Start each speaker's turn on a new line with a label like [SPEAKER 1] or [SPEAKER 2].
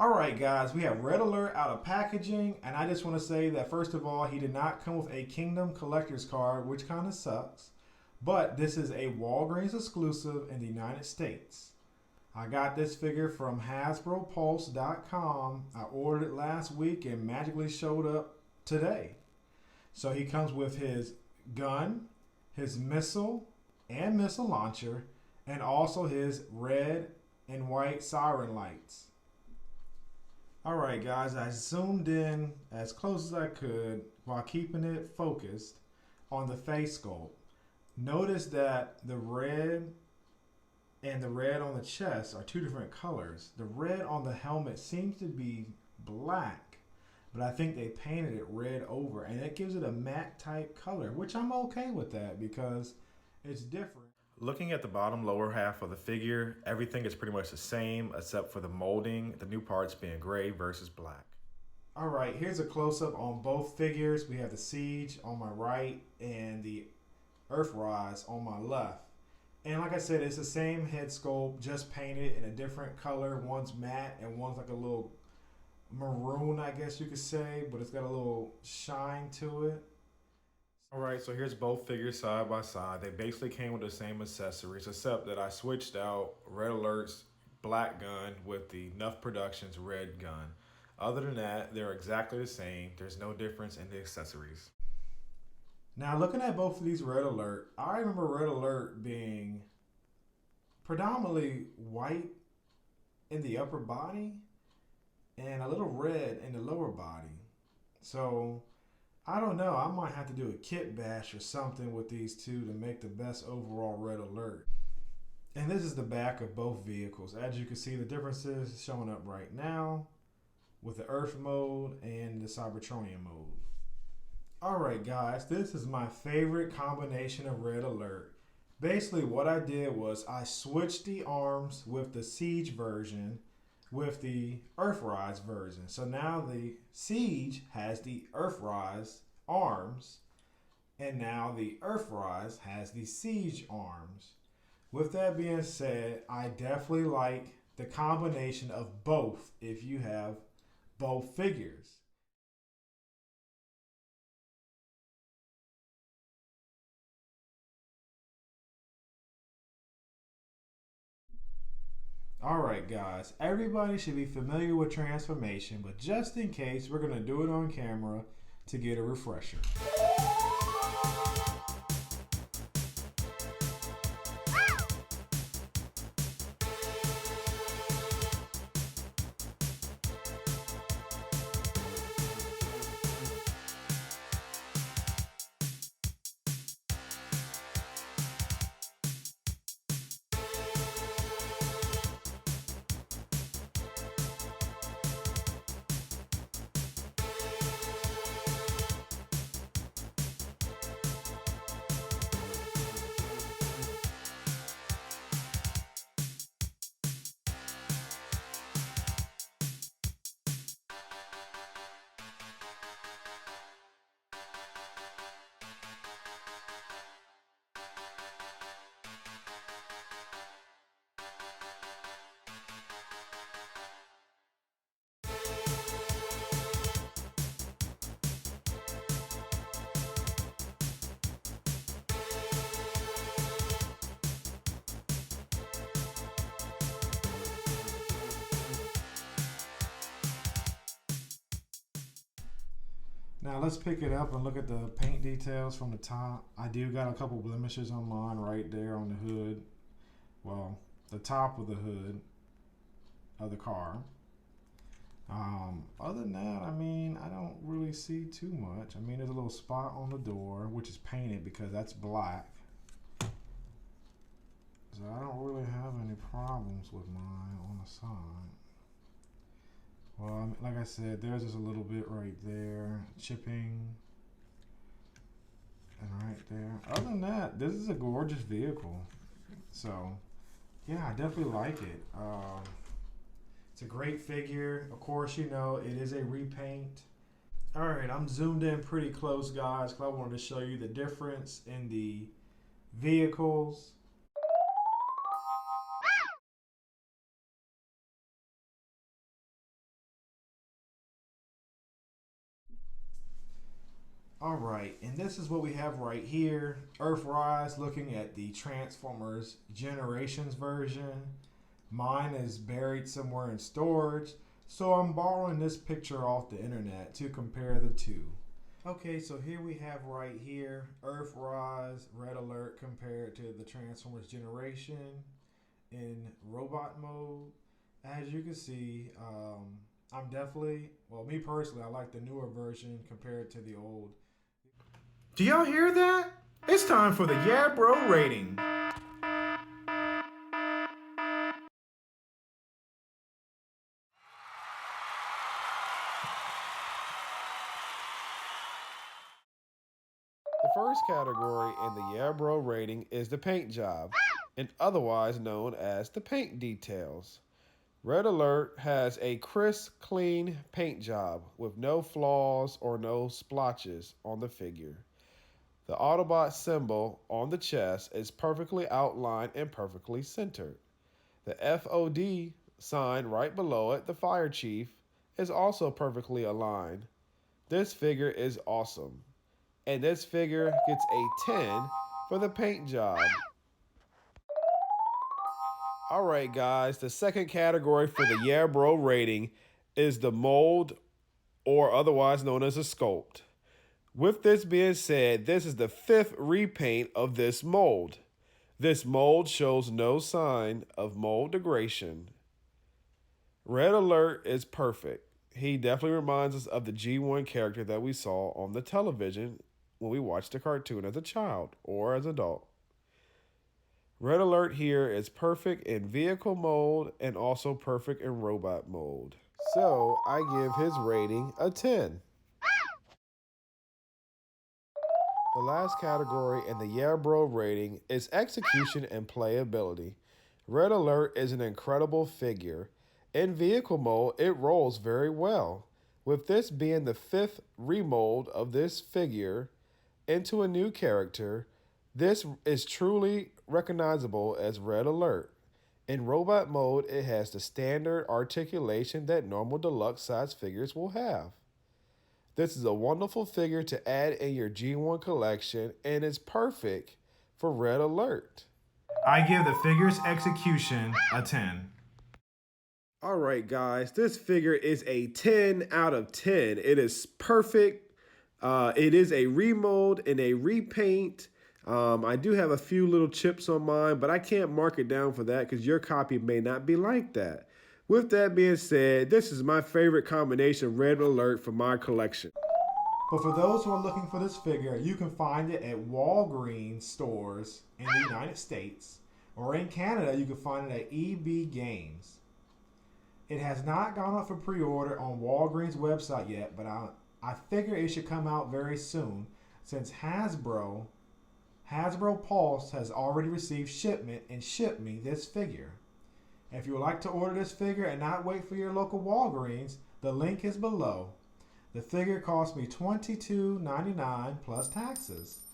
[SPEAKER 1] All right, guys, we have Red Alert out of packaging, and I just want to say that first of all, he did not come with a Kingdom Collector's card, which kind of sucks. But this is a Walgreens exclusive in the United States. I got this figure from HasbroPulse.com. I ordered it last week and magically showed up today. So he comes with his gun, his missile and missile launcher, and also his red and white siren lights. Alright guys, I zoomed in as close as I could while keeping it focused on the face sculpt. Notice that the red and the red on the chest are two different colors. The red on the helmet seems to be black, but I think they painted it red over and it gives it a matte type color, which I'm okay with that because it's different. Looking at the bottom lower half of the figure, everything is pretty much the same except for the molding, the new parts being gray versus black. All right, here's a close-up on both figures. We have the Siege on my right and the Earthrise on my left. And like I said, it's the same head sculpt, just painted in a different color. One's matte and one's like a little maroon, I guess you could say, but it's got a little shine to it. Alright, so here's both figures side by side. They basically came with the same accessories, except that I switched out Red Alert's black gun with the Nuff Productions red gun. Other than that, they're exactly the same. There's no difference in the accessories. Now, looking at both of these Red Alert, I remember Red Alert being predominantly white in the upper body and a little red in the lower body. So I don't know. I might have to do a kit bash or something with these two to make the best overall Red Alert. And this is the back of both vehicles. As you can see, the differences showing up right now with the Earth mode and the Cybertronian mode. Alright guys, this is my favorite combination of Red Alert. Basically what I did was I switched the arms with the Siege version with the Earthrise version. So now the Siege has the Earthrise arms, and now the Earthrise has the Siege arms. With that being said, I definitely like the combination of both if you have both figures. Alright guys, everybody should be familiar with transformation, but just in case, we're going to do it on camera to get a refresher. Now let's pick it up and look at the paint details from the top. I do got a couple blemishes on mine right there on the hood. Well, the top of the hood of the car. Other than that, I mean, I don't really see too much. I mean, there's a little spot on the door, which is painted because that's black. So I don't really have any problems with mine on the side. Well, like I said, there's just a little bit right there, chipping, and right there. Other than that, this is a gorgeous vehicle. So, yeah, I definitely like it. It's a great figure. Of course, you know, it is a repaint. All right, I'm zoomed in pretty close, guys, because I wanted to show you the difference in the vehicles. All right, and this is what we have right here. Earthrise looking at the Transformers Generations version. Mine is buried somewhere in storage, so I'm borrowing this picture off the internet to compare the two. Okay, so here we have right here Earthrise Red Alert compared to the Transformers Generation in robot mode. As you can see, I'm definitely, well, me personally, I like the newer version compared to the old. Do y'all hear that? It's time for the Yeah Bro rating.
[SPEAKER 2] The first category in the Yeah Bro rating is the paint job, and otherwise known as the paint details. Red Alert has a crisp, clean paint job with no flaws or no splotches on the figure. The Autobot symbol on the chest is perfectly outlined and perfectly centered. The FOD sign right below it, the Fire Chief, is also perfectly aligned. This figure is awesome. And this figure gets a 10 for the paint job. All right, guys, the second category for the Yeah Bro rating is the mold, or otherwise known as a sculpt. With this being said, this is the fifth repaint of this mold. This mold shows no sign of mold degradation. Red Alert is perfect. He definitely reminds us of the G1 character that we saw on the television when we watched the cartoon as a child or as an adult. Red Alert here is perfect in vehicle mode and also perfect in robot mode. So I give his rating a 10. The last category in the Yeah Bro rating is execution and playability. Red Alert is an incredible figure. In vehicle mode, it rolls very well. With this being the fifth remold of this figure into a new character, this is truly recognizable as Red Alert. In robot mode, it has the standard articulation that normal deluxe size figures will have. This is a wonderful figure to add in your G1 collection and is perfect for Red Alert.
[SPEAKER 1] I give the figure's execution a 10.
[SPEAKER 2] All right, guys, this figure is a 10 out of 10. It is perfect. It is a remold and a repaint. I do have a few little chips on mine, but I can't mark it down for that because your copy may not be like that. With that being said, this is my favorite combination Red Alert for my collection.
[SPEAKER 1] But for those who are looking for this figure, you can find it at Walgreens stores in the United States, or in Canada, you can find it at EB Games. It has not gone up for pre-order on Walgreens website yet, but I figure it should come out very soon since Hasbro Pulse has already received shipment and shipped me this figure. If you would like to order this figure and not wait for your local Walgreens, the link is below. The figure cost me $22.99 plus taxes.